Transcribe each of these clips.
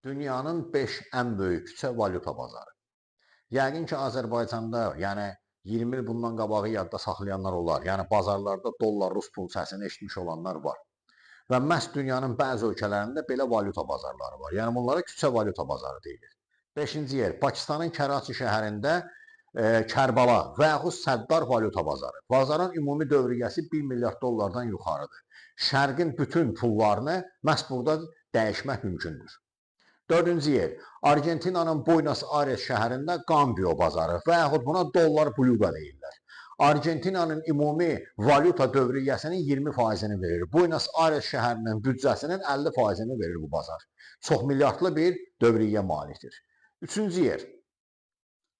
Dünyanın 5 ən böyük küçə valyuta bazarı. Yəqin ki, Azərbaycanda, yəni 20 il bundan qabağı yadda saxlayanlar olar. Yəni bazarlarda dollar, rus pul səsini eşitmiş olanlar var. Və məhz dünyanın bəzi ölkələrində belə valyuta bazarları var. Yəni bunlara küçə valyuta bazarı deyilir. 5-ci yer, Pakistanın Kəraçi şəhərində Kərbala və yaxud Səddar valyuta bazarı. Bazarın ümumi dövriyyəsi 1 milyard dollardan yuxarıdır. Şərqin bütün pullarını məhz burada dəyişmək mümkündür. 4-cü yer, Argentinanın Buenos Aires şəhərində Cambio bazarı və yaxud buna dollar bluda deyirlər. Argentinanın ümumi valyuta dövriyyəsinin 20%-ni verir. Buenos Aires şəhərinin büdcəsinin 50%-ni verir bu bazar. Çox milyardlı bir dövriyyə malikdir. 3-cü yer,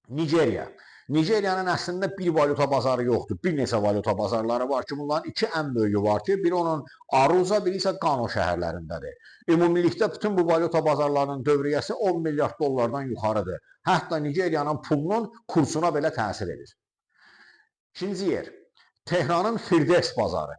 Nigeriya. Nigeriyanın əslində bir valyuta bazarı yoxdur. Bir neçə valyuta bazarları var ki, bunların iki ən böyüyü var ki, biri onun Aruza, biri isə Kano şəhərlərindədir. Ümumilikdə bütün bu valyuta bazarlarının dövriyyəsi 10 milyard dollardan yuxarıdır. Hətta Nigeriyanın pulunun kursuna belə təsir edir. İkinci yer, Tehranın Firdevs bazarı.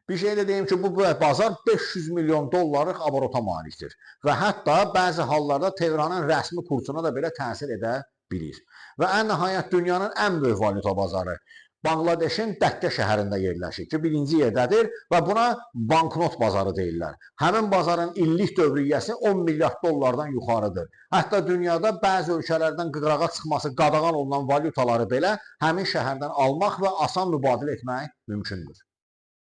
Bir şey də deyim ki, bu bazar 500 milyon dollarlıq abarota malikdir. Və hətta bəzi hallarda Tehranın rəsmi kursuna da belə təsir edə bilir. Və ən nəhayət dünyanın ən böyük valyuta bazarı Bangladeşin Dəkkə şəhərində yerləşir ki, birinci yerdədir və buna banknot bazarı deyirlər. Həmin bazarın illik dövriyyəsi 10 milyard dollardan yuxarıdır. Hətta dünyada bəzi ölkələrdən qırağa çıxması qadağan olunan valyutaları belə həmin şəhərdən almaq və asan mübadilə etmək mümkündür.